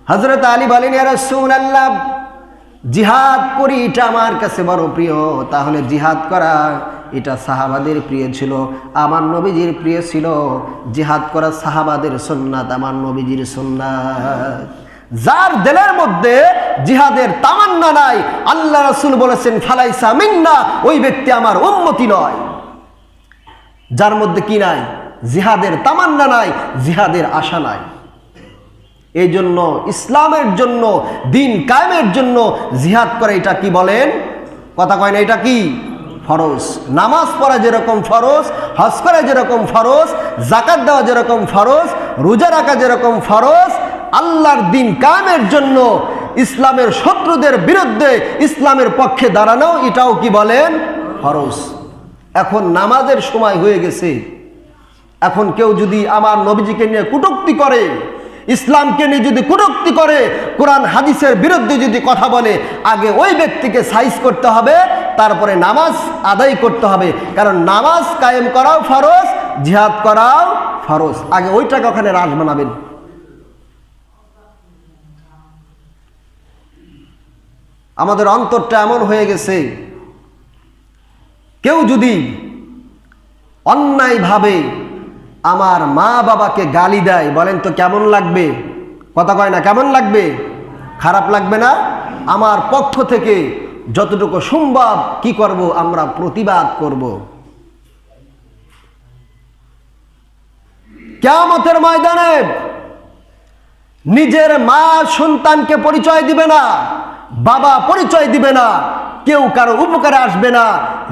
হযরত আলী বলেন, ইয়া রাসূলুল্লাহ, জিহাদ করি এটা আমার কাছে বড় প্রিয়। তাহলে জিহাদ করা এটা সাহাবাদের প্রিয় ছিল, আমার নবীজির প্রিয় ছিল। জিহাদ করা সাহাবাদের সুন্নাত, আমার নবীজির সুন্নাত। যার দিলের মধ্যে জিহাদের তামান্না নাই, আল্লাহ রাসূল বলেছেন ফালাইসা মিন্না, ওই ব্যক্তি আমার উম্মতি নয়। যার মধ্যে কি নাই? জিহাদের তামান্না নাই, জিহাদের আশা নাই। এই জন্য ইসলামের জন্য, দিন কায়েমের জন্য জিহাদ করে, এটা কি বলেন? কথা কয় না, এটা কি ফরজ। নামাজ পড়া যেরকম ফরজ, হজ করা যেরকম ফরজ, যাকাত দেওয়া যেরকম ফরজ, রোজা রাখা যেরকম ফরজ, আল্লাহর দিন কায়েমের জন্য ইসলামের শত্রুদের বিরুদ্ধে ইসলামের পক্ষে দাঁড়ানো, এটাও কি বলেন? ফরজ। এখন নামাজের সময় হয়ে গেছে, এখন কেউ যদি আমার নবীজিকে নিয়ে কটূক্তি করে, ইসলামকে নিয়ে যদি কটূক্তি করে, কোরআন হাদিসের বিরুদ্ধে যদি কথা বলে, আগে ওই ব্যক্তিকে সাইজ করতে হবে, তারপরে নামাজ আদায় করতে হবে। কারণ নামাজ কায়েম করাও ফরজ, জিহাদ করাও ফরজ। আগে ওইটাকে ওখানে রাজ বানাবেন। আমাদের অন্তরটা এমন হয়ে গেছে, কেউ যদি অন্যায়ভাবে আমার মা বাবাকে গালি দেয়, বলেন তো কেমন লাগবে? কথা কয় না, কেমন লাগবে? খারাপ লাগবে না? আমার পক্ষ থেকে যতটুকু সম্ভব কি করব? আমরা প্রতিবাদ করব। কিয়ামতের ময়দানে নিজের মা সন্তানকে পরিচয় দিবে না, বাবা পরিচয় দিবে না, কেউ কারো উপকারে আসবে না।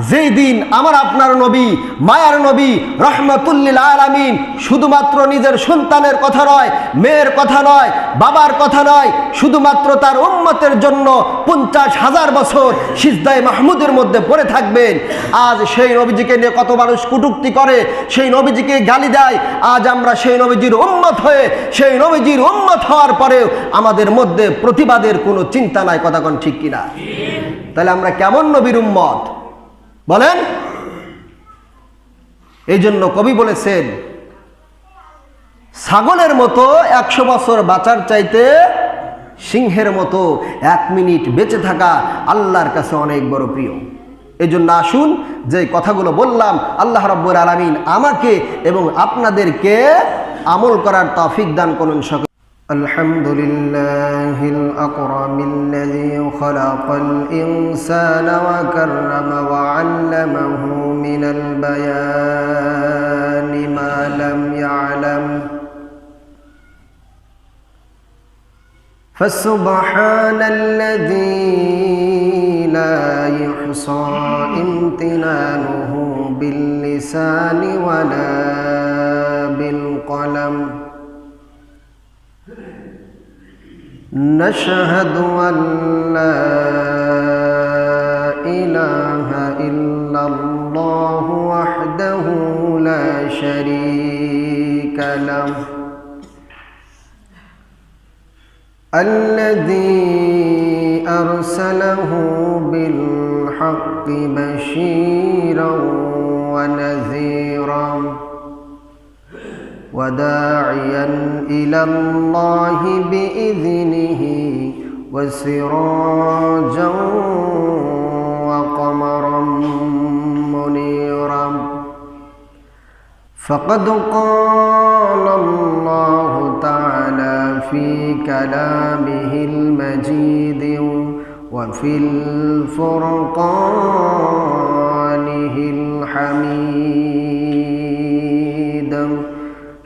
যেই দিন আমার আপনার নবী, মায়ার নবী, রহমাতুল্লিল আলামিন, শুধুমাত্র নিজের সন্তানের কথা নয়, মেয়ের কথা নয়, বাবার কথা নয়, শুধুমাত্র তার উম্মতের জন্য 50,000 বছর সিজদায়ে মাহমুদের মধ্যে পড়ে থাকবেন। আজ সেই নবীজিকে নিয়ে কত মানুষ কটূক্তি করে, সেই নবীজিকে গালি দেয়। আজ আমরা সেই নবীজির উম্মত হয়ে, সেই নবীজির উম্মত হওয়ার পরেও আমাদের মধ্যে প্রতিবাদের কোনো চিন্তা নাই। কথা কোন ঠিক কিনা? তাহলে আমরা কেমন নবীর উম্মত বলেন? এই জন্য কবি বলেছেন, ছাগলের মতো 100 বছর বাঁচার চাইতে সিংহের মতো 1 মিনিট বেঁচে থাকা আল্লাহর কাছে অনেক বড় প্রিয়। এই জন্য আসুন, যে কথাগুলো বললাম, আল্লাহ রাব্বুল আলামিন আমাকে এবং আপনাদেরকে আমল করার তৌফিক দান করুন। সকল আলহামদুলিল্লাহিল আকরামিল্লাযী খালাকাল ইনসানা ওয়া কাররামা ওয়া আল্লামাহু মিনাল বায়ানি মা লাম ইয়ালাম ফাসুবহানাল্লাযী লা ইহসা ইমতিনানুহু বিল লিসানি ওয়ালা বিল কলম নশহাদু আল্লা ইলাহা ইল্লাল্লাহু ওয়াহদাহু লা শারীকা লাহু الذي أرسله بالحق بشيرا ونذيرا وداعيا إلى الله بإذنه وسراجا وقمرا منيرا فقد قال الله تعالى في كلامه المجيد وفي الفرقانه الحميد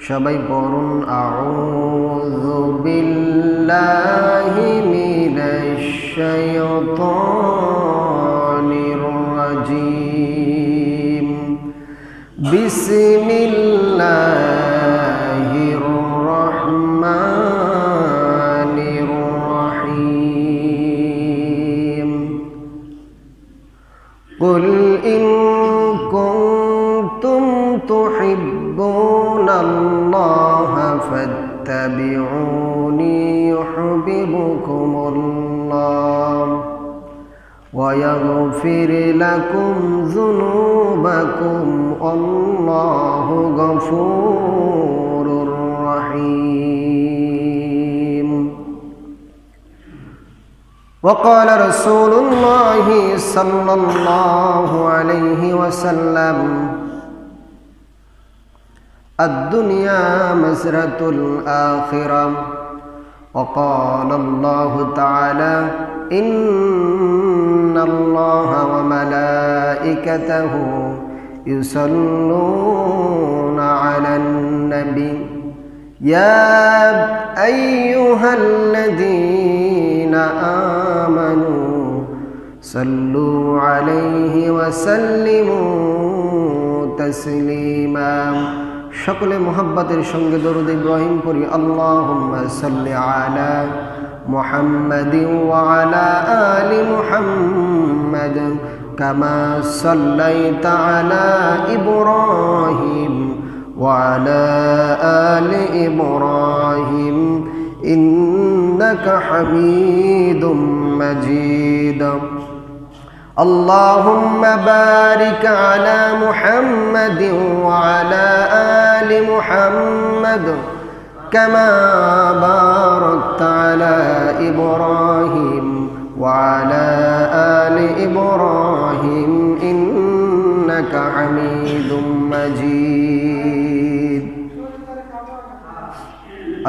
সবাই পড়ুন আউযু বিল্লাহি মিনাশ শাইতানির রাজীম বিসমিল্লাহির রহমানির রহিম কুল ইন কুনতুম তুহিব্বুনাল্লাহা ফাত্তাবিউনি ইউহিব্বুকুমুল্লাহ ويغفر لكم ذنوبكم والله غفور رحيم وقال رسول الله صلى الله عليه وسلم الدنيا مزرعة الآخرة وقال الله تعالى إن الله وملائكته يصلون على النبي يا أيها الذين آمنوا صلوا عليه وسلموا تسليما সকলে মোহাব্বতের সঙ্গে দরুদ ইব্রাহিম পড়ি আল্লাহুম্মা সাল্লি আলা মুহাম্মাদিন ওয়া আলা আলি মুহাম্মাদ কামা সাল্লাইতা আলা ইব্রাহিম ওয়া আলা আলি ইব্রাহিম ইন্নাকা হামিদুম মাজিদ اللهم بارك على محمد وعلى آل محمد كما باركت على إبراهيم وعلى آل إبراهيم إنك حميد مجيد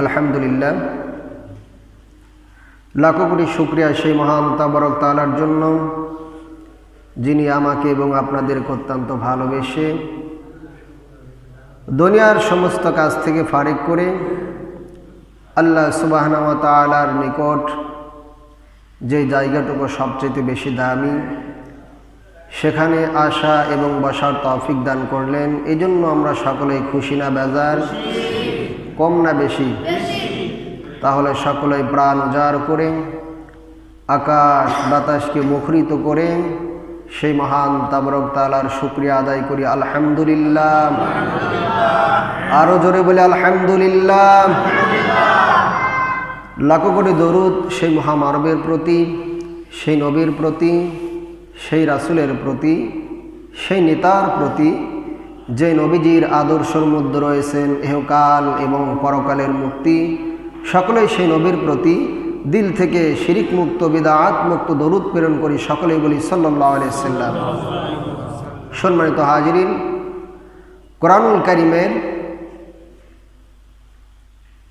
الحمد لله লাখো কোটি শুকরিয়া সেই মহান তাবারক তাআলার জন্য যিনি আমাকে এবং আপনাদের অত্যন্ত ভালোবেসে দুনিয়ার সমস্ত কাজ থেকে ফারিক করে আল্লাহ সুবহানাহু ওয়া তাআলার নিকট যে জায়গাটুকু সবচেয়ে বেশি দামি সেখানে আসা এবং বসার তৌফিক দান করলেন। এজন্য আমরা সকলেই খুশি না বেজার, কম না বেশি? তাহলে সকলেই প্রাণ উজাড় করে আকাশ বাতাসকে মুখরিত করে সেই মহান তাবারক তাআলার শুকরিয়া আদায় করি আলহামদুলিল্লাহ। আরো জোরে বলে আলহামদুলিল্লাহ। লাখো কোটি দরুদ সেই মহামানবের প্রতি, সেই নবীর প্রতি, সেই রাসূলের প্রতি, সেই নেতার প্রতি যে নবীজির আদর্শের মধ্যে রয়েছেন ইহকাল এবং পরকালের মুক্তি। সকলেই সেই নবীর প্রতি দিল থেকে শিরিক মুক্ত বিদআত মুক্ত দরুদ প্রেরণ করি। সকলেই বলি সাল্লাল্লাহু আলাইহি ওয়াসাল্লাম। সম্মানিত হাজিরিন, কোরআনুল কারীমের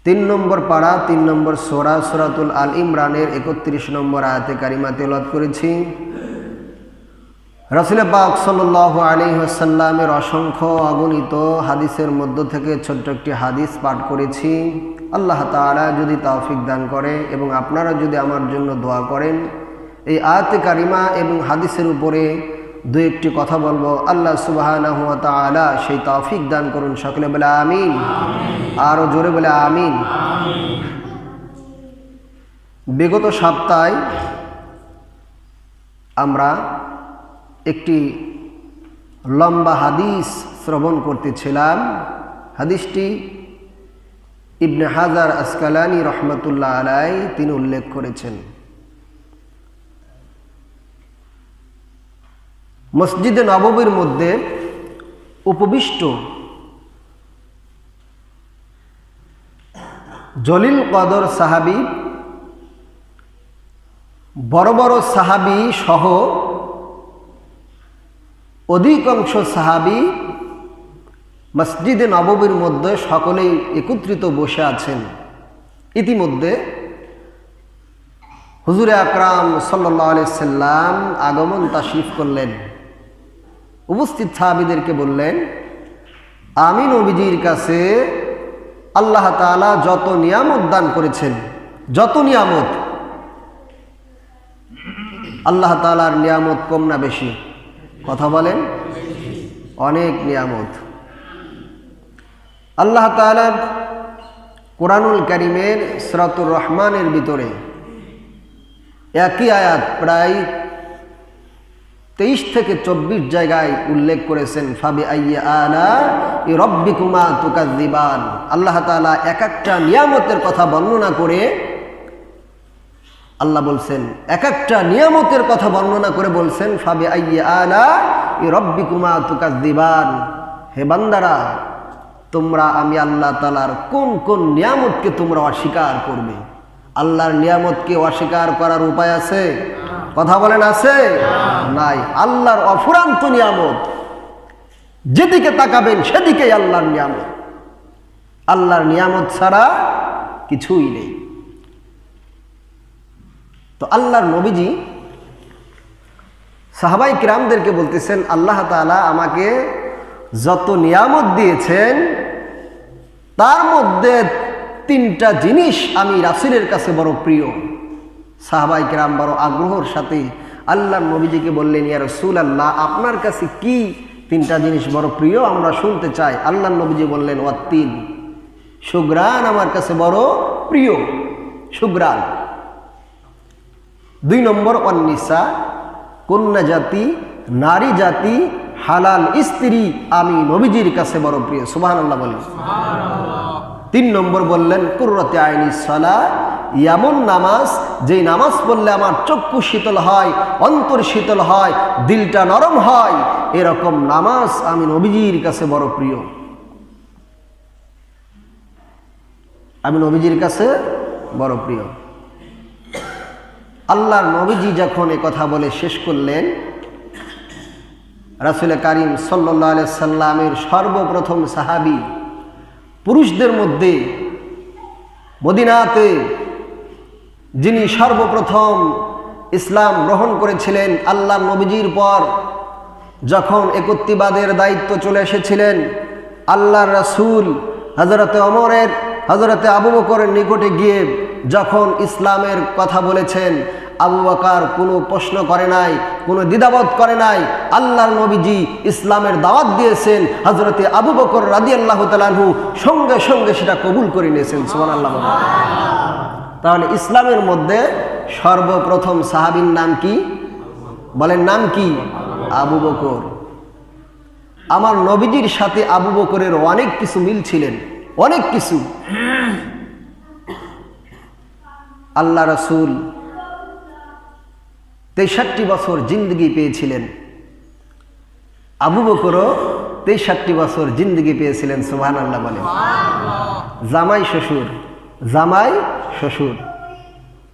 3 নম্বর পারা 3 নম্বর সূরা সূরাতুল আল ইমরানের 31 নম্বর আয়াতে কারিমা তেলাওয়াত করেছি। রাসূল পাক সাল্লাল্লাহু আলাইহি ওয়াসাল্লামের অসংখ্য অগণিত হাদিসের মধ্য থেকে ছোট্ট একটি হাদিস পাঠ করেছি। আল্লাহ তাআলা যদি তৌফিক দান করে এবং আপনারা যদি আমার জন্য দোয়া করেন, এই আয়াতে কারিমা এবং হাদিসের উপরে দু একটি কথা বলবো। আল্লাহ সুবহানাহু ওয়া তাআলা সেই তৌফিক দান করুন। সকলে বলে আমিন। আরো জোরে বলে আমিন। বিগত সপ্তাহে আমরা একটি লম্বা হাদিস শ্রবণ করতেছিলাম। হাদিসটি ইবনে হাজার আসকালানি রহমতুল্লাহ আলাইহি তিনি উল্লেখ করেছেন। মসজিদে নববীর মধ্যে উপবিষ্ট জলিল কদর সাহাবী, বড় বড় সাহাবী সহ অধিকাংশ সাহাবী মসজিদে নববীর মধ্যে সকলেই একত্রিত বসে আছেন। ইতিমধ্যে হুজুরে আকরাম সাল্লাল্লাহু আলাইহি সাল্লাম আগমন তাশরীফ করলেন। উপস্থিত সাহাবীদেরকে বললেন, আমি নবীজির কাছে আল্লাহ তাআলা যত নিয়ামত দান করেছেন, যত নিয়ামত, আল্লাহ তাআলার নিয়ামত কম না বেশি? কথা বলেন। অনেক নিয়ামত। আল্লাহ তাআলা কোরআনুল কারীমের সূরাতুর রহমানের ভিতরে একই আয়াত প্রায় 23 থেকে 24 জায়গায় উল্লেখ করেছেন। ফাবি আইয়ি আলা'i রাব্বিকুমা তুকাযযিবান। আল্লাহ তাআলা এক একটা নিয়ামতের কথা বর্ণনা করে আল্লাহ বলছেন, এক একটা নিয়ামতের কথা বর্ণনা করে বলছেন ফাবি আইয়ি আলা'i রাব্বিকুমা তুকাযযিবান। হে বান্দারা, তোমরা আমি আল্লাহ তাআলার কোন কোন নিয়ামতকে তোমরা অস্বীকার করবে? আল্লাহর নিয়ামতকে অস্বীকার করার উপায় আছে? কথা বলেন, আছে? নাই। আল্লাহর অফুরান্ত নিয়ামত, যেদিকে তাকাবেন সেদিকেই আল্লাহর নিয়ামত। আল্লাহর নিয়ামত ছাড়া কিছুই নেই। তো আল্লাহর নবীজি সাহাবাই কিরামদেরকে বলতেছেন, আল্লাহ তাআলা আমাকে যত নিয়ামত দিয়েছেন তার মধ্যে 3টা জিনিস আমি রাসূলের কাছে বড় প্রিয়। সাহাবাই কিরাম বড় আগ্রহের সাথে আল্লাহর নবীজিকে বললেন, ইয়া রাসূলুল্লাহ, আপনার কাছে কি 3টা জিনিস বড় প্রিয়, আমরা শুনতে চাই। আল্লাহর নবীজি বললেন, ওয়াত্তিন, সুগ্রান আমার কাছে বড় প্রিয়, সুগ্রান। 2 নম্বর অন্নিসা, কন্যা জাতি, নারী জাতি, হালাল স্ত্রী আমি নবীজির কাছে বড় প্রিয়। সুবহানাল্লাহ বলেন। 3 নম্বর বললেন, কুররাতে আইনি সালাহ, এমন নামাজ যেই নামাজ পড়লে আমার চক্ষু শীতল হয়, অন্তর শীতল হয়, দিলটা নরম হয়, এরকম নামাজ আমি নবীজির কাছে বড় প্রিয়। আমি নবীজির কাছে বড় প্রিয়। আল্লাহর নবীজি যখন এ কথা বলে শেষ করলেন, রাসূল কারীম সাল্লাল্লাহু আলাইহি সাল্লামের সর্বপ্রথম সাহাবী, পুরুষদের মধ্যে মদিনাতে যিনি সর্বপ্রথম ইসলাম গ্রহণ করেছিলেন, আল্লাহর নবীজির পর যখন একত্ববাদের দায়িত্ব চলে এসেছিলেন, আল্লাহর রাসূল হযরতে ওমরের, হযরতে আবু বকরের নিকটে গিয়ে যখন ইসলামের কথা বলেছেন, আবু বকর কোনো প্রশ্ন করে নাই, কোনো দ্বিধাবোধ করে নাই। আল্লাহর নবীজি ইসলামের দাওয়াত দিয়েছেন, হযরতে আবু বকর রাদিয়াল্লাহু তাআলা আনহু সঙ্গে সঙ্গে সেটা কবুল করে নিয়েছেন। সুবহানাল্লাহ। তাহলে ইসলামের মধ্যে সর্বপ্রথম সাহাবীর নাম কি? বলেন, নাম কি? আবু বকর। আমার নবীজির সাথে আবু বকরের অনেক কিছু মিল ছিলেন, অনেক কিছু। আল্লাহ রাসূল 63 বছর জিন্দেগি পেয়েছিলেন, আবু বকরও 63 বছর জিন্দেগি পেয়েছিলেন। সুবহানাল্লাহ বলেন। জামাই শ্বশুর, জামাই শ্বশুর,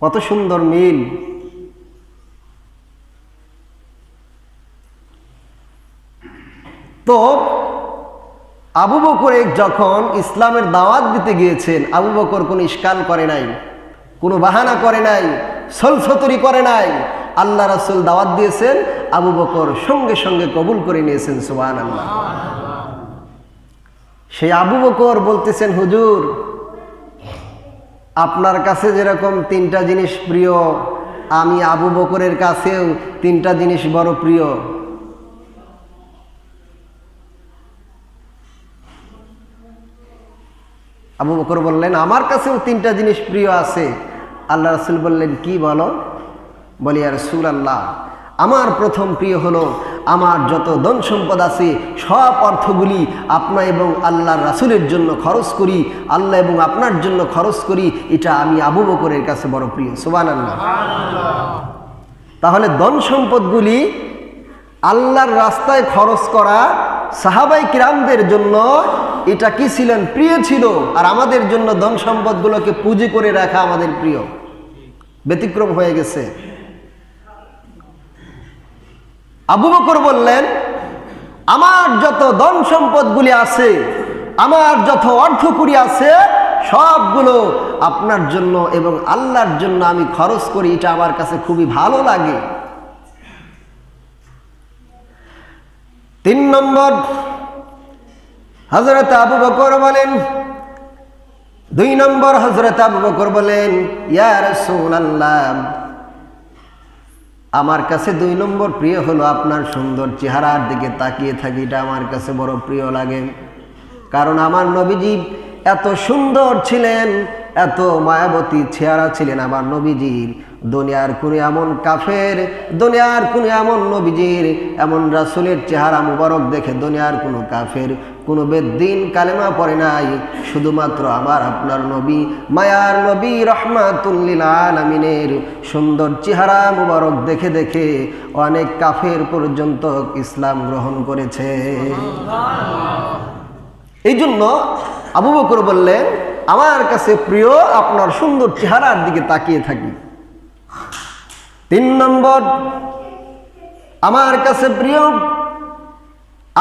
কত সুন্দর মিল। তো আবু বকর যখন ইসলামের দাওয়াত দিতে গিয়েছেন, আবু বকর কোনো ইশকাল করে নাই, কোনো বাহানা করে নাই, ছলছতরি করে নাই। আল্লাহ রাসূল দাওয়াত দিয়েছেন, আবু বকর সঙ্গে সঙ্গে কবুল করে নিয়েছেন। সুবহানাল্লাহ। সেই আবু বকর বলতেছেন, হুজুর, আপনার কাছে যেরকম 3টা জিনিস প্রিয়, আমি আবু বকরের কাছেও 3টা জিনিস বড় প্রিয়। আবু বকর বললেন, আমার কাছেও 3টা জিনিস প্রিয় আছে। আল্লাহ রাসূল বললেন, কি বলো? বলি, ইয়া রাসূলুল্লাহ, আমার প্রথম প্রিয় হলো আমার যত ধন সম্পদ আছে সব অর্থগুলি আপনার এবং আল্লাহর রাসূলের জন্য খরচ করি, আল্লাহ এবং আপনার জন্য খরচ করি, এটা আমি আবু বকরের কাছে বড় প্রিয়। সুবহানাল্লাহ। তাহলে ধন সম্পদগুলি আল্লাহর রাস্তায় খরচ করা সাহাবাই কিরামদের জন্য এটা কি ছিলেন? প্রিয় ছিল। আর আমাদের জন্য ধন সম্পদগুলোকে পুঁজি করে রাখা আমাদের প্রিয়। ব্যতিক্রম হয়ে গেছে। আবু বকর বললেন, আমার যত ধন সম্পদগুলি আছে, আমার যত অর্থকড়ি আছে, সবগুলো আপনার জন্য এবং আল্লাহর জন্য আমি খরচ করি, এটা আমার কাছে খুবই ভালো লাগে। 3 নম্বর হযরত আবু বকর বলেন, 2 নম্বর হযরত আবু বকর বলেন, ইয়া রাসূলুল্লাহ, আমার কাছে 2 নম্বর প্রিয় হলো আপনার সুন্দর চেহারার দিকে তাকিয়ে থাকি, এটা আমার কাছে বড় প্রিয় লাগে। কারণ আমার নবীজি এত সুন্দর ছিলেন, এত মায়াবতী চেহারা ছিলেন আমার নবীজির। দুনিয়ার কোন এমন কাফের, দুনিয়ার কোন এমন নবীজির, এমন রাসূলের চেহারা মুবারক দেখে দুনিয়ার কোন কাফের, কোনো বেদ্দিন কালেমা পড়ে নাই। শুধুমাত্র আমার আপনার নবী, মায়ার নবী, রহমাতুল লিল আলামিনের সুন্দর চেহারা মুবারক দেখে দেখে অনেক কাফের পর্যন্ত ইসলাম গ্রহণ করেছে। এই জন্য আবু বকর বললেন, আমার কাছে প্রিয় আপনার সুন্দর চেহারার দিকে তাকিয়ে থাকি। 3 নম্বর, আমার কাছে প্রিয়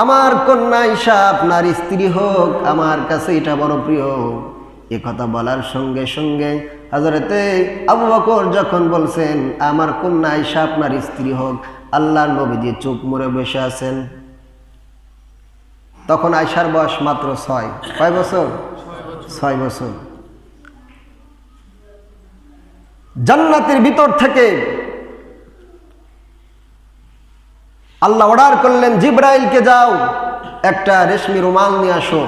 আমার কন্যা আয়েশা আপনার স্ত্রী হোক, আমার কাছে এটা বড় প্রিয়। এ কথা বলার সঙ্গে সঙ্গে হযরতে আবু বকর যখন বলছেন আমার কন্যা আয়েশা আপনার স্ত্রী হোক, আল্লাহর নবীজি চুপ মুড়ে বসে আছেন। তখন আয়েশার বয়স মাত্র 6। কয় বছর? 6 বছর। জান্নাতের ভিতর থেকে আল্লাহ অর্ডার করলেন জিবরাইলকে, যাও একটা রেশমি রুমাল নিয়ে আসো।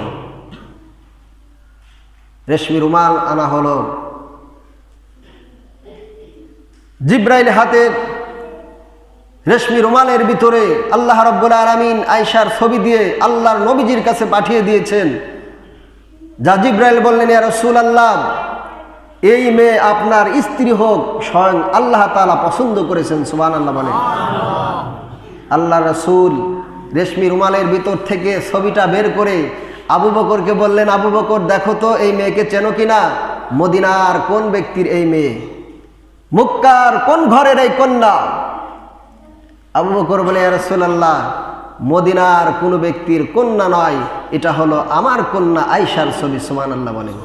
রেশমি রুমাল আনা হলো। জিবরাইল হাতে রেশমি রুমালের ভিতরে আল্লাহ রাব্বুল আলামিন আয়েশার ছবি দিয়ে আল্লাহর নবীজির কাছে পাঠিয়ে দিয়েছেন। যা জিবরাইল বললেন, ইয়া রাসূলুল্লাহ, এই মেয়ে আপনার স্ত্রী হোক, স্বয়ং আল্লাহ তাআলা পছন্দ করেছেন। সুবহানাল্লাহ বলেন। আল্লাহ রাসূল রেশমি রুমালের ভিতর থেকে ছবিটা বের করে আবু বকরকে বললেন, আবু বকর দেখো তো এই মেয়েকে চেনো কিনা? মদিনার কোন ব্যক্তির এই মেয়ে? মক্কার কোন ঘরের এই কন্যা? আবু বকর বলে, ইয়া রাসূলুল্লাহ, মদিনার কোন ব্যক্তির কন্যা নয়, এটা হলো আমার কন্যা আয়েশার ছবি। সুবহানাল্লাহ বলেন।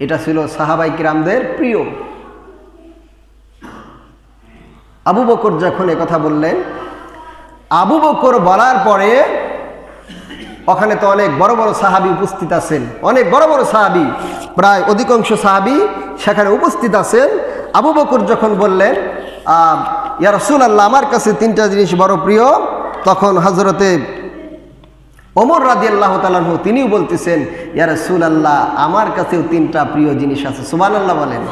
এটা ছিল সাহাবায়ে কিরামদের প্রিয়। আবু বকর যখন কথা বললেন, আবু বকর বলার পরে ওখানে তো অনেক বড় বড় সাহাবী উপস্থিত আছেন, অনেক বড় বড় সাহাবী, প্রায় অধিকাংশ সাহাবী সেখানে উপস্থিত আছেন। আবু বকর যখন বললেন, ইয়া রাসূলুল্লাহ, আমার কাছে 3টা জিনিস বড় প্রিয়, তখন হযরতে ওমর রাদিয়াল্লাহু তাআলা আনহু তিনিও বলতেছেন, ইয়া রাসূলুল্লাহ, আমার কাছেও 3টা প্রিয় জিনিস আছে। সুবহানাল্লাহ বলেন।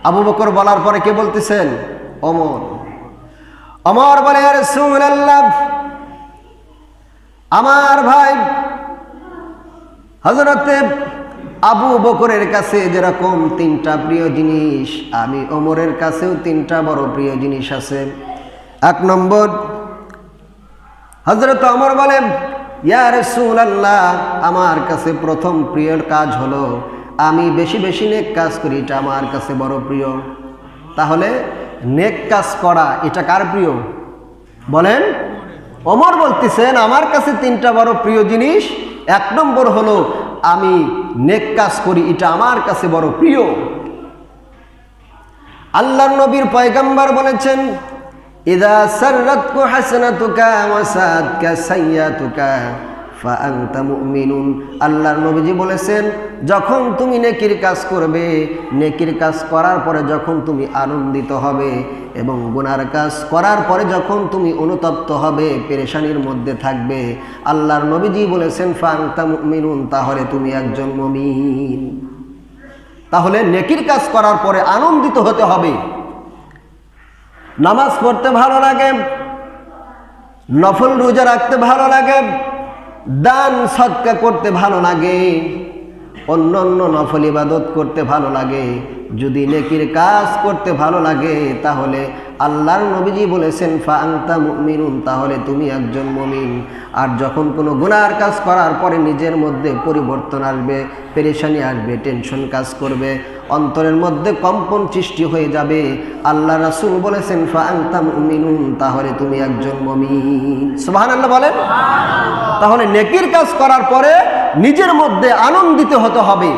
আবু বকর বলার পরে কে বলতেছেন? ওমর। ওমর বলে, ইয়া রাসূলুল্লাহ, আমার ভাই হযরতে আবু বকরের কাছে যেরকম 3টা প্রিয় জিনিস, আমি ওমরের কাছেও 3টা বড় প্রিয় জিনিস আছে। 1 নম্বর, হযরত ওমর বলেন, ইয়া রাসূলুল্লাহ, আমার কাছে প্রথম প্রিয় কাজ হলো আমি বেশি বেশি নেক কাজ করি, এটা আমার কাছে বড় প্রিয়। তাহলে নেক কাজ করা এটা কার প্রিয়? বলেন। ওমর বলতেছেন আমার কাছে 3টা বড় প্রিয় জিনিস। 1 নম্বর হলো আমি নেক কাজ করি, এটা আমার কাছে বড় প্রিয়। আল্লাহর নবীর পয়গম্বর বলেছেন, ইযা সাররাতকা হাসানাতুকা ওয়া সাআতকা সাইয়্যাতুকা ফাআনতা মুমিনুন। আল্লাহর নবীজি বলেছেন, যখন তুমি নেকির কাজ করবে, নেকির কাজ করার পরে যখন তুমি আনন্দিত হবে এবং গুনার কাজ করার পরে যখন তুমি অনুতপ্ত হবে, পেরেশানির মধ্যে থাকবে, আল্লাহর নবীজি বলেছেন ফাআনতা মুমিনুন, তাহলে তুমি একজন মুমিন। তাহলে নেকির কাজ করার পরে আনন্দিত হতে হবে। নামাজ পড়তে ভালো লাগে, নফল রোজা রাখতে ভালো লাগে, দান সদকা করতে ভালো লাগে, অন্য অন্য নফল ইবাদত করতে ভালো লাগে। যদি নেকির কাজ করতে ভালো লাগে তাহলে আল্লাহর নবীজি বলেছেন ফাআনতা মুমিনুন, তাহলে তুমি একজন মুমিন। আর যখন কোনো গুনার কাজ করার পরে নিজের মধ্যে পরিবর্তন আসবে, পেরেশানি আসবে, টেনশন কাজ করবে, অন্তরের মধ্যে কম্পন সৃষ্টি হয়ে যাবে, আল্লাহ রাসূল বলেছেন ফাআনতা মুমিনুন, তাহলে তুমি একজন মুমিন। সুবহানাল্লাহ বলেন। তাহলে নেকির কাজ করার পরে নিজের মধ্যে আনন্দিত হতে হবে,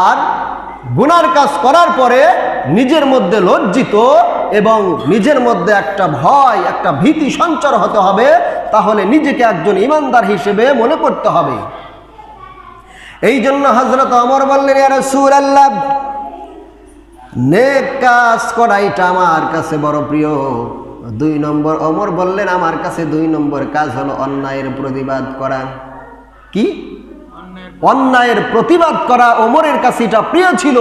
আর গুনার কাজ করার পরে নিজের মধ্যে লজ্জিত এবং নিজের মধ্যে একটা ভয়, একটা ভীতি সঞ্চার হতে হবে। তাহলে নিজেকে একজন ইমানদার হিসেবে মনে করতে হবে। এই জন্য হযরত ওমর বললেন, ইয়া রাসূলুল্লাহ, নেক কাজ করা এটা আমার কাছে বড় প্রিয়। 2 নম্বর ওমর বললেন, আমার কাছে 2 নম্বর কাজ হলো অন্যায়ের প্রতিবাদ করা। কি? অন্যায়ের প্রতিবাদ করা ওমরের কাছে এটা প্রিয় ছিল।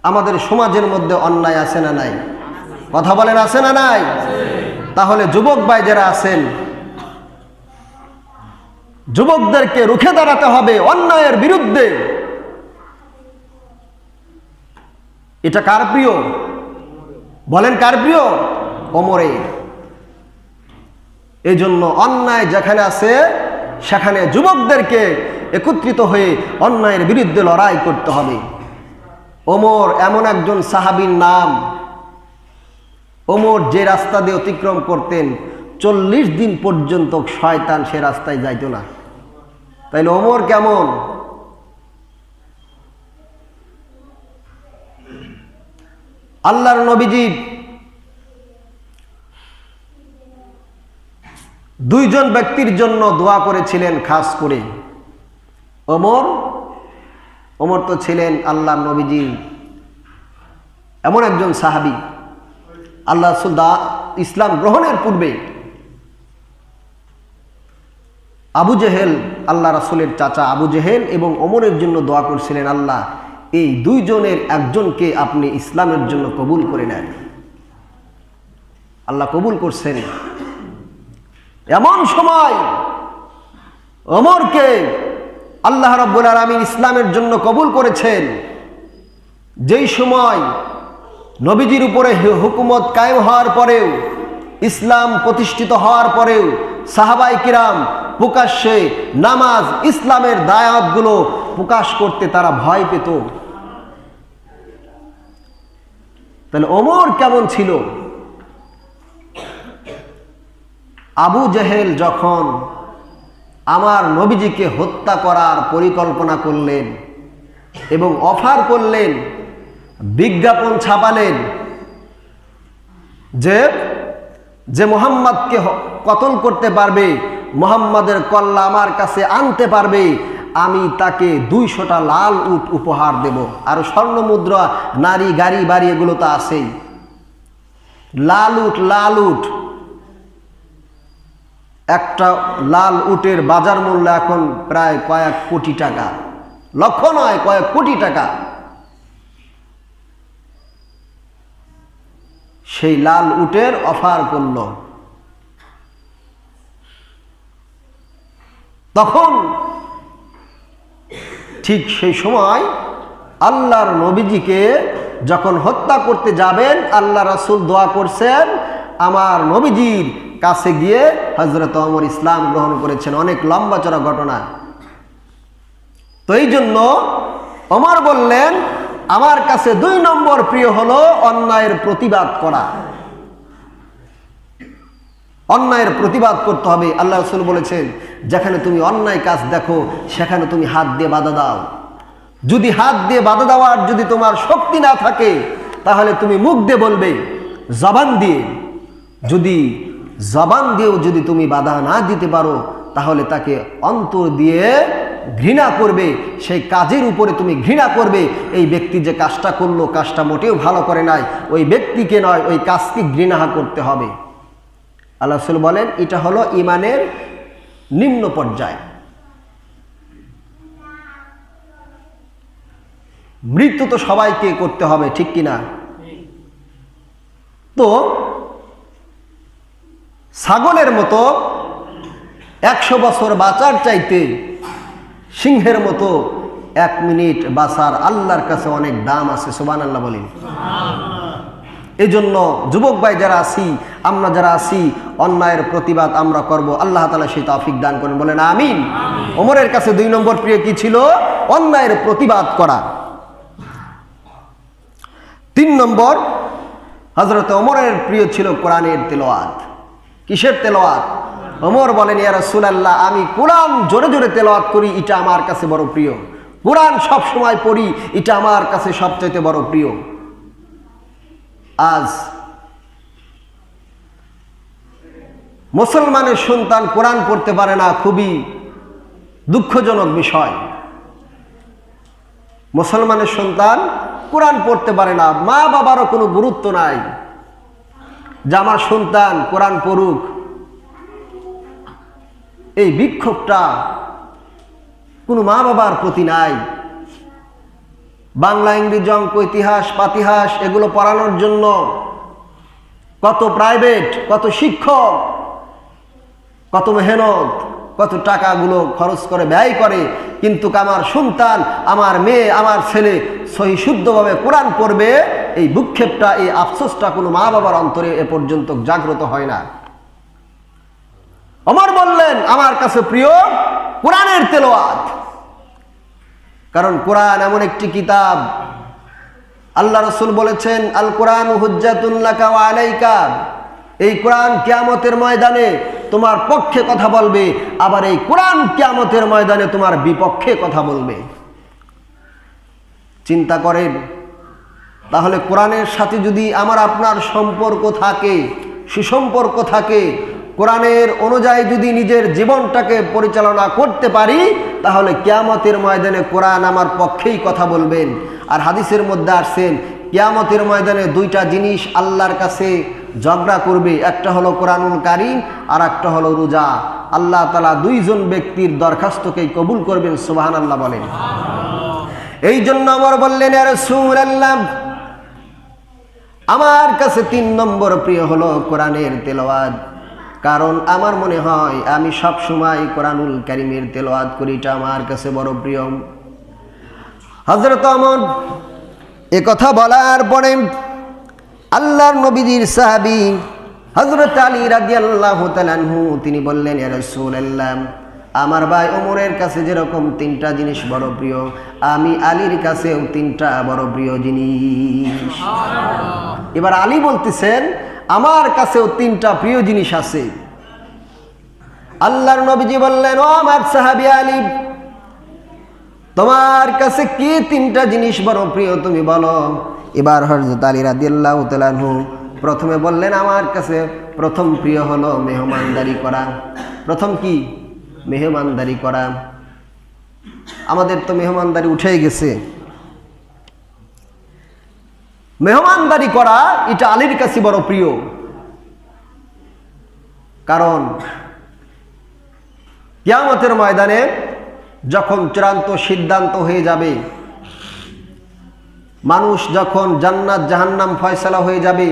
আমাদের সমাজের মধ্যে অন্যায় আছে না নাই? কথা বলেন, আছে না নাই? তাহলে যুবক ভাই যারা আছেন, যুবকদেরকে রুখে দাঁড়াতে হবে অন্যায়ের বিরুদ্ধে। এটা কার প্রিয়? বলেন, কার প্রিয়? ওমরের। এই জন্য অন্যায় যেখানে আছে সেখানে যুবকদেরকে একত্রিত হয়ে অন্যায়ের বিরুদ্ধে লড়াই করতে হবে। ওমর এমন একজন সাহাবীর নাম, ওমর যে রাস্তা দিয়ে অতিক্রম করতেন 40 দিন পর্যন্ত শয়তান সে রাস্তায় যাইত না। তাইলে ওমর কেমন? আল্লাহর নবীজি দুইজন ব্যক্তির জন্য দোয়া করেছিলেন খাস করে। ওমর তো ছিলেন আল্লাহর নবীজি এমন একজন সাহাবী, আল্লাহ রাসূল ইসলাম গ্রহণের পূর্বে আবু জেহেল, আল্লাহ রাসূলের চাচা আবু জেহেল এবং ওমরের জন্য দোয়া করছিলেন, আল্লাহ এই দুইজনের একজনকে আপনি ইসলামের জন্য কবুল করে নেন। আল্লাহ কবুল করছেন। এমন সময় ওমরকে আল্লাহ রাব্বুল আলামিন ইসলামের জন্য কবুল করেছেন, যেই সময় নবীজির উপরে হুকুমত কায়েম হওয়ার পরেও, ইসলাম প্রতিষ্ঠিত হওয়ার পরেও সাহাবায়ে কিরাম প্রকাশ্যে নামাজ, ইসলামের দায়াতগুলো প্রকাশ করতে তারা ভয় পেত। তাহলে ওমর কেমন ছিল? আবু জেহেল যখন আমার নবীজিকে হত্যা করার পরিকল্পনা করলেন এবং অফার করলেন, বিজ্ঞাপন ছাপালেন যে মুহাম্মদকে কতল করতে পারবে, মুহাম্মদের কল্লা আমার কাছে আনতে পারবে, আমি তাকে 200টা লাল উট উপহার দেব। আর স্বর্ণ মুদ্রা, নারী, গাড়ি, বাড়ি এগুলো তো আছেই। লাল উট, একটা লাল উটের বাজার মূল্য এখন প্রায় কয়েক কোটি টাকা, লক্ষ নয় কয়েক কোটি টাকা। সেই লাল উটের অফার করল। তখন ঠিক সেই সময় আল্লাহর নবীজিকে যখন হত্যা করতে যাবেন, আল্লাহ রাসূল দোয়া করছেন, আমার নবীজির কাছে গিয়ে হযরত ওমর ইসলাম গ্রহণ করেছেন। অনেক লম্বা চড়া ঘটনা। তো এই জন্য ওমর বললেন, আমার কাছে 2 নম্বর প্রিয় হলো অন্যায়ের প্রতিবাদ করা। অন্যায়ের প্রতিবাদ করতে হবে। আল্লাহ রাসূল বলেছেন, যেখানে তুমি অন্যায় কাজ দেখো সেখানে তুমি হাত দিয়ে বাধা দাও। যদি হাত দিয়ে বাধা দেওয়ার যদি তোমার শক্তি না থাকে তাহলে তুমি মুখ দিয়ে বলবে, জবান দিয়ে। যদি জবান দিয়েও যদি তুমি বাধা না দিতে পারো তাহলে তাকে অন্তর দিয়ে ঘৃণা করবে, সেই কাজের উপরে তুমি ঘৃণা করবে। এই ব্যক্তি যে কাজটা করলো, কাজটা মোটেও ভালো করে নাই, ওই ব্যক্তিকে নয়, ওই কাজকে ঘৃণা করতে হবে। আল্লাহ রাসূল বলেন, এটা হলো ঈমানের নিম্ন পর্যায়। মৃত্যু তো সবাইকে করতে হবে, ঠিক কিনা? তো ছাগলের মতো 100 বছর বাঁচার চাইতে সিংহের মতো 1 মিনিট বাঁচার আল্লাহর কাছে অনেক দাম আছে। সুবহানাল্লাহ বলেন। এই জন্য যুবক ভাই যারা আছি, আমরা যারা আছি, অন্যায়ের প্রতিবাদ আমরা করব। আল্লাহ তাআলা সেই তৌফিক দান করেন, বলেন আমিন। ওমরের কাছে 2 নম্বর প্রিয় কি ছিল? অন্যায়ের প্রতিবাদ করা। 3 নম্বর, হযরত ওমরের প্রিয় ছিল কোরআনের তেলাওয়াত। কিসের তেলাওয়াত? ওমর বলেন, ইয়া রাসূলুল্লাহ, আমি কোরআন জোরে জোরে তেলাওয়াত করি, এটা আমার কাছে বড় প্রিয়। কোরআন সব সময় পড়ি, এটা আমার কাছে সবচেয়ে বড় প্রিয়। আজ মুসলমানের সন্তান কোরআন পড়তে পারে না, খুবই দুঃখজনক বিষয়। মুসলমানের সন্তান কোরআন পড়তে পারে না, মা বাবারও কোনো গুরুত্ব নাই যে আমার সন্তান কোরআন পড়ুক। এই বিক্ষোভটা কোনো মা বাবার প্রতি নাই। বাংলা, ইংরেজি, অঙ্ক, ইতিহাস, পাতিহাস এগুলো পড়ানোর জন্য কত প্রাইভেট, কত শিক্ষক, কত মেহনত, কত টাকাগুলো খরচ করে ব্যয় করে, কিন্তু আমার সন্তান, আমার মেয়ে, আমার ছেলে সহি শুদ্ধভাবে কোরআন পড়বে, এই ভূক্ষেপটা, এই আফসোসটা কোনো মা বাবার অন্তরে এ পর্যন্ত জাগ্রত হয় না। ওমর বললেন আমার কাছে প্রিয় কোরআনের তেলাওয়াত, কারণ কোরআন এমন একটি কিতাব, আল্লাহ রাসূল বলেছেন আল কোরআনু হুজ্জাতুন লাকা ওয়া আলাইকা, এই কোরআন কিয়ামতের ময়দানে তোমার পক্ষে কথা বলবে, আবার এই কোরআন কিয়ামতের ময়দানে তোমার বিপক্ষে কথা বলবে। চিন্তা করেন, তাহলে কোরআনের সাথে যদি আমার আপনার সম্পর্ক থাকে, সুসম্পর্ক থাকে, কোরআনের অনুযায়ী যদি নিজের জীবনটাকে পরিচালনা করতে পারি, তাহলে কিয়ামতের ময়দানে কোরআন আমার পক্ষেই কথা বলবেন। আর হাদিসের মধ্যে আসছেন কিয়ামতের ময়দানে দুইটা জিনিস আল্লাহর কাছে ঝগড়া করবে, একটা হলো কোরআনুল কারীম আর একটা হলো রোজা। আল্লাহ তাআলা দুইজন ব্যক্তির দরখাস্তকেই কবুল করবেন, সুবহানাল্লাহ বলেন। এই জন্য ওমর বললেন ইয়া রাসূলুল্লাহ, আমার কাছে 3 নম্বর প্রিয় হলো কোরআনের তেলাওয়াত, কারণ আমার মনে হয় আমি সব সময় কোরআনুল কারীমের তেলাওয়াত করি, এটা আমার কাছে বড় প্রিয়। হযরত ওমর এ কথা বলার পরে আল্লাহর নবীজির সাহাবী হযরত আলী রাদিয়াল্লাহু তাআলা আনহু তিনি বললেন ইয়া রাসূলুল্লাহ, আমার ভাই ওমরের কাছে যেরকম 3টা জিনিস বড় প্রিয়, আমি আলীর কাছেও 3টা বড় প্রিয় জিনিস। এবার আলী বলতেছেন আমার কাছেও 3টা প্রিয় জিনিস আছে। আল্লাহর নবীজি বললেন ও আমার সাহাবী আলী, তোমার কাছে কি 3টা জিনিস বড় প্রিয় তুমি বলো। এবার হযরত আলী রাদিয়াল্লাহু তাআলা আনহু প্রথমে বললেন আমার কাছে প্রথম প্রিয় হলো মেহমানদারি করা। প্রথম কি? মেহমানদারি করা। আমাদের তো মেহমানদারি উঠেই গেছে। মেহমানদারি করা এটা আলীর কাছে বড় প্রিয়, কারণ কিয়ামতের ময়দানে যখন চূড়ান্ত সিদ্ধান্ত হয়ে যাবে, মানুষ যখন জান্নাত জাহান্নাম ফয়সালা হয়ে যাবে,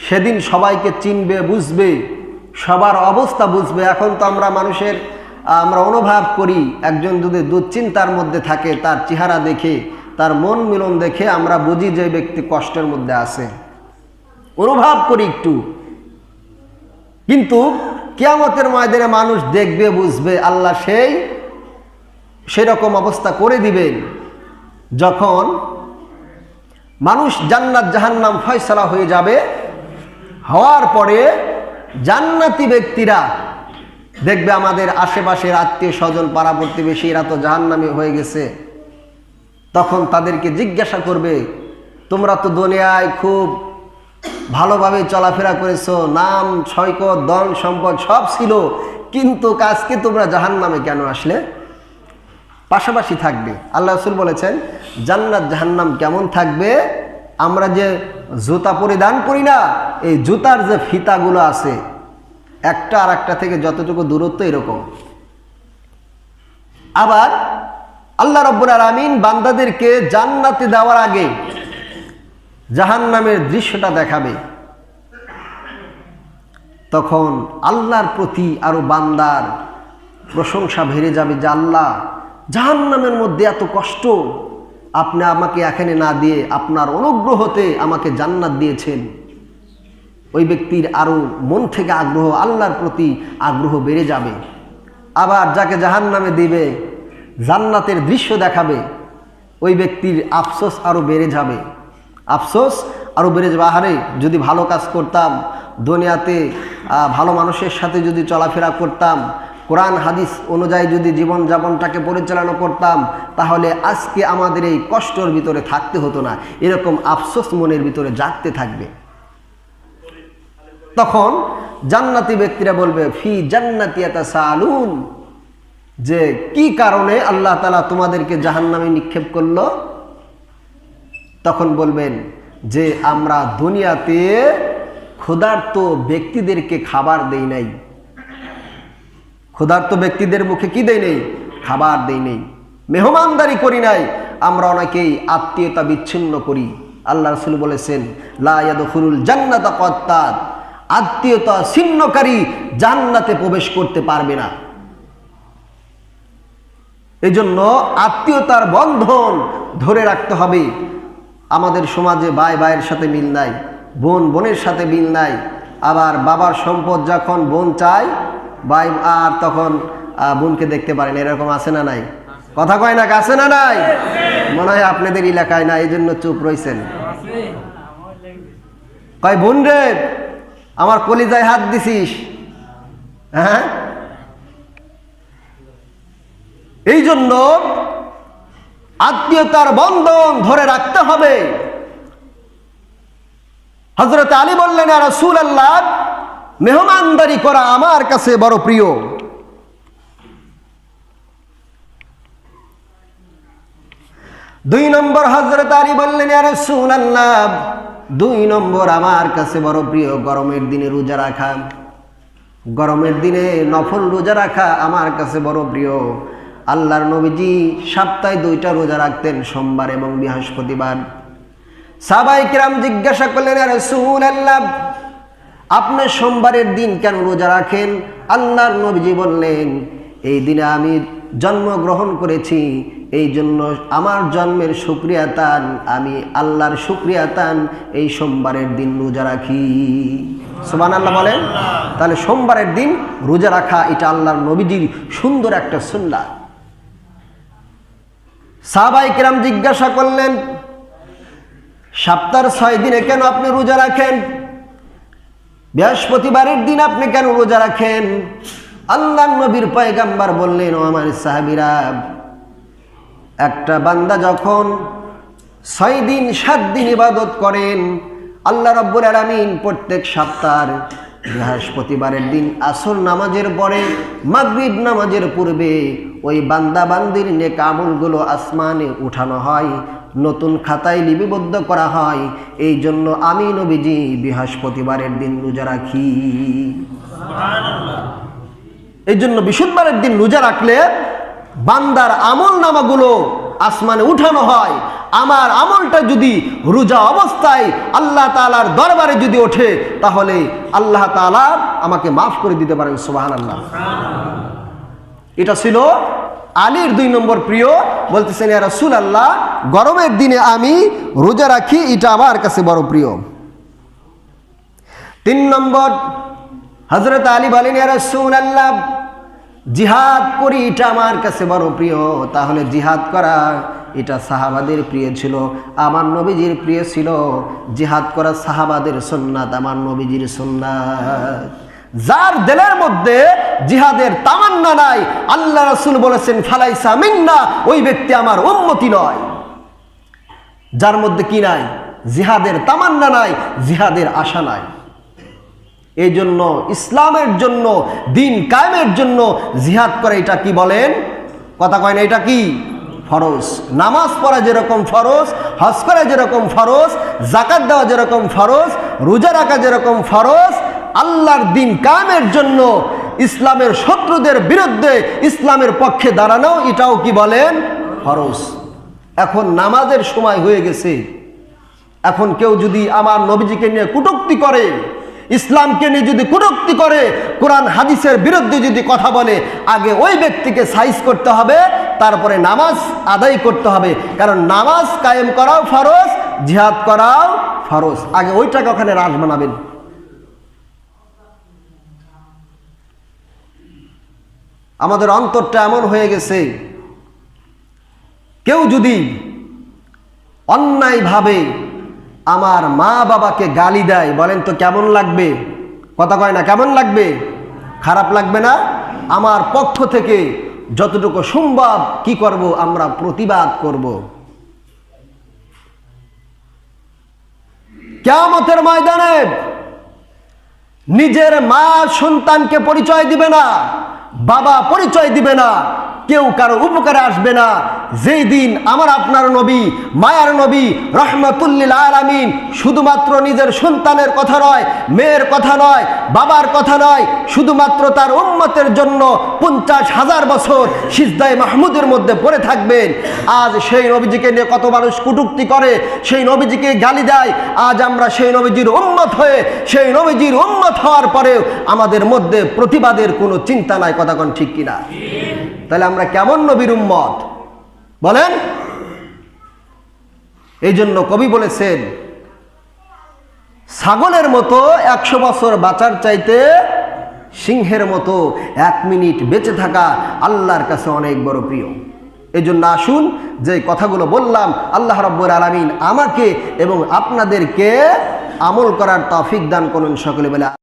সেদিন সবাইকে চিনবে, বুঝবে, সবার অবস্থা বুঝবে। এখন তো আমরা আমরা অনুভব করি, একজন যদি দুশ্চিন্তার মধ্যে থাকে, তার চেহারা দেখে, তার মন মিলন দেখে আমরা বুঝি যে ব্যক্তি কষ্টের মধ্যে আছে, অনুভব করি একটু। কিন্তু কিয়ামতের ময়দানে মানুষ দেখবে, বুঝবে, আল্লাহ সেরকম অবস্থা করে দিবেন যখন মানুষ জান্নাত জাহান্নাম ফয়সালা হয়ে যাবে। হওয়ার পরে জান্নাতি ব্যক্তিরা দেখবে আমাদের আশেপাশের আত্মীয় স্বজন পাড়া প্রতিবেশী এরা তো জাহান্নামী হয়ে গেছে, তখন তাদেরকে জিজ্ঞাসা করবে তোমরা তো দুনিয়ায় খুব ভালোভাবে চলাফেরা করেছো, নাম ছয়কত ধন সম্পদ সব ছিল, কিন্তু আজকে তোমরা জাহান্নামে কেন আসলে? পাশাপাশি থাকবে। আল্লাহ রাসূল বলেছেন জান্নাত জাহান্নাম কেমন থাকবে? আমরা যে জুতা পরিধান করি না, এই জুতার যে ফিতাগুলো আছে একটা আর একটা থেকে যতটুকু দূরত্ব এরকম। আবার আল্লাহ রাব্বুল আলামিন বান্দাদেরকে জান্নাতে দেওয়ার আগে জাহান্নামের দৃশ্যটা দেখাবে, তখন আল্লাহর প্রতি আরো বান্দার প্রশংসা বেড়ে যাবে যে আল্লাহ জাহান্নামের মধ্যে এত কষ্ট, আপনি আমাকে এখানে না দিয়ে আপনার অনুগ্রহতে আমাকে জান্নাত দিয়েছেন। ওই ব্যক্তির আরো মন থেকে আগ্রহ, আল্লাহর প্রতি আগ্রহ বেড়ে যাবে। আবার যাকে জাহান্নামে দিবে, জান্নাতের দৃশ্য দেখাবে, ওই ব্যক্তির আফসোস আরো বেড়ে যাবে, আফসোস আরো বেড়ে যাবে। আহারে যদি ভালো কাজ করতাম, দুনিয়াতে ভালো মানুষের সাথে যদি চলাফেরা করতাম, কোরআন হাদিস অনুযায়ী যদি জীবনযাপনটাকে পরিচালনা করতাম, তাহলে আজকে আমাদের এই কষ্টের ভিতরে থাকতে হতো না। এরকম আফসোস মনের ভিতরে জাগতে থাকবে। তখন জান্নাতি ব্যক্তিরা বলবে ফি জান্নাতি ইয়াতাসাআলুন, যে কি কারণে আল্লাহ তাআলা তোমাদেরকে জাহান্নামে নিক্ষেপ করলো? তখন বলবেন যে আমরা দুনিয়াতে ক্ষুধার্ত ব্যক্তিদেরকে খাবার দেই নাই, ক্ষুধার্ত ব্যক্তিদের মুখে কি দেই নেই? খাবার দেই নেই, মেহমানদারি করি নাই, আমরা অনেকেই আত্মীয়তা বিচ্ছিন্ন করি। আল্লাহ রাসূল বলেছেন লা ইয়াদখুলুল জান্নাতা কাত্তাত, আত্মীয়তা ছিন্নকারী জান্নাতে প্রবেশ করতে পারবে না। এই জন্য আত্মীয়তার বন্ধন ধরে রাখতে হবে। আমাদের সমাজে ভাই ভাইয়ের সাথে মিল নাই, বোন বোনের সাথে মিল নাই। আবার বাবার সম্পদ যখন বোন চায়, ভাই আর তখন বোনকে দেখতে পারেন, এরকম আছে না নাই? কথা কয় না, আছে না নাই? মনে হয় আপনাদের এলাকায় না, এই জন্য চুপ রয়েছেন। কয় বোন রে, আমার কলিজায় হাত দিছিস। হ্যাঁ, এই জন্য আত্মীয়তার বন্ধন ধরে রাখতে হবে। হযরত আলী বললেন, ইয়া রাসূলুল্লাহ, মেহমানদারি করা আমার কাছে বড় প্রিয়। দুই নম্বর হযরত আলী বললেন, ইয়া রাসূলুল্লাহ, দুই নম্বর আমার কাছে বড় প্রিয় গরমের দিনে রোজা রাখা। গরমের দিনে নফল রোজা রাখা আমার কাছে বড় প্রিয়। আল্লাহর নবীজি সপ্তাহে 2টা রোজা রাখতেন, সোমবার এবং বৃহস্পতিবার। সাহাবায়ে কিরাম জিজ্ঞাসা করলেন, ইয়া রাসূলুল্লাহ, আপনি সোমবারের দিন কেন রোজা রাখেন? আল্লাহর নবীজি বললেন, এই দিনে আমি জন্মগ্রহণ করেছি, এই জন্য আমার জন্মের শুকরিয়া তান, আমি আল্লাহর শুকরিয়া তান এই সোমবারের দিন রোজা রাখি। সুবহানাল্লাহ বলেন। তাহলে সোমবারের দিন রোজা রাখা এটা আল্লাহর নবীজির সুন্দর একটা সুন্নাত। সাহাবায়ে কিরাম জিজ্ঞাসা করলেন, সপ্তাহের 6 দিনে কেন আপনি রোজা রাখেন? বৃহস্পতিবারের দিন আপনি কেন রোজা রাখেন? আল্লাহর নবীর পয়গম্বর বললেন, ও আমার সাহাবীরা, একটা বান্দা যখন 6 দিন 7 দিন ইবাদত করেন, আল্লাহ রাব্বুল আলামিন প্রত্যেক সপ্তাহের বৃহস্পতিবারের দিন আসর নামাজের পরে মাগরিব নামাজের পূর্বে ওই বান্দা বান্দির নেক আমলগুলো আসমানে উঠানো হয়, নতুন খাতায় লিপিবদ্ধ করা হয়। এই জন্য আমি নবীজি বৃহস্পতিবারের দিন রোজা রাখি। এই জন্য বৃহস্পতিবারের দিন রোজা রাখলে বান্দার আমল নামাগুলো আসমানে উঠানো হয়। আমার আমলটা যদি রোজা অবস্থায় আল্লাহ তাআলার দরবারে যদি ওঠে, তাহলে আল্লাহ তাআলা আমাকে মাফ করে দিতে পারেন। সুবহানাল্লাহ। এটা ছিল আলীর 2 নম্বর প্রিয়। বলতেছেন, ইয়া রাসূলুল্লাহ, গরমের দিনে আমি রোজা রাখি, এটা আমার কাছে বড় প্রিয়। 3 নম্বর হযরত আলী বলেন, ইয়া রাসূলুল্লাহ, জিহাদ করি এটা আমার কাছে বড় প্রিয়। তাহলে জিহাদ করা এটা সাহাবাদের প্রিয় ছিল, আমার নবীজির প্রিয় ছিল। জিহাদ করা সাহাবাদের সুন্নাত, আমার নবীজির সুন্নাত। যার দিলের মধ্যে জিহাদের তামান্না নাই, আল্লাহ রাসূল বলেছেন, ফালাইসা মিন্না, ওই ব্যক্তি আমার উম্মতি নয়। যার মধ্যে কি নাই? জিহাদের তামান্না নাই, জিহাদের আশা নাই। এই জন্য ইসলামের জন্য, দিন কায়েমের জন্য জিহাদ করে, এটা কি বলেন? কথা কয় না, এটা কি ফরজ। নামাজ পড়া যেরকম ফরজ, হজ করা যেরকম ফরজ, যাকাত দেওয়া যেরকম ফরজ, রোজা রাখা যেরকম ফরজ, আল্লাহর দিন কায়েমের জন্য ইসলামের শত্রুদের বিরুদ্ধে ইসলামের পক্ষে দাঁড়ানো, এটাও কি বলেন? ফরজ। এখন নামাজের সময় হয়ে গেছে, এখন কেউ যদি আমার নবীজিকে নিয়ে কটূক্তি করে, ইসলামকে নিয়ে যদি কটূক্তি করে, কোরআন হাদিসের বিরুদ্ধে যদি কথা বলে, আগে ওই ব্যক্তিকে সাইজ করতে হবে, তারপরে নামাজ আদায় করতে হবে। কারণ নামাজ কায়েম করাও ফরজ, জিহাদ করাও ফরজ। আগে ওইটাকে ওখানে রাজ বানাবেন। আমাদের অন্তরটা এমন হয়ে গেছে, কেউ যদি অন্যায়ভাবে আমার মা বাবাকে গালি দেয়, বলেন তো কেমন লাগবে? কথা কয় না, কেমন লাগবে? খারাপ লাগবে না? আমার পক্ষ থেকে যতটুকু সম্ভব কি করব? আমরা প্রতিবাদ করব। কিয়ামতের ময়দানে নিজের মা সন্তানকে পরিচয় দিবে না, বাবা পরিচয় দিবে না, কেউ কারো উপকারে আসবে না। যেই দিন আমার আপনার নবী, মায়ার নবী, রহমাতুল্লিল আলামিন, শুধুমাত্র নিজের সন্তানের কথা নয়, মেয়ের কথা নয়, বাবার কথা নয়, শুধুমাত্র তার উম্মতের জন্য 50,000 বছর সিজদায়ে মাহমুদের মধ্যে পড়ে থাকবেন। আজ সেই নবীজিকে নিয়ে কত মানুষ কটূক্তি করে, সেই নবীজিকে গালি দেয়। আজ আমরা সেই নবীজির উম্মত হয়ে, সেই নবীজির উম্মত হওয়ার পরেও আমাদের মধ্যে প্রতিবাদের কোনো চিন্তা নাই। কথা কোন ঠিক কিনা? তাহলে আমরা কেমন নবীর উম্মত বলেন? এই জন্য কবি বলেছেন, ছাগলের মতো 100 বছর বাঁচার চাইতে সিংহের মতো 1 মিনিট বেঁচে থাকা আল্লাহর কাছে অনেক বড় প্রিয়। এজন্য আসুন যে কথাগুলো বললাম, আল্লাহ রাব্বুল আলামিন আমাকে এবং আপনাদেরকে আমল করার তৌফিক দান করুন। সকলে বলে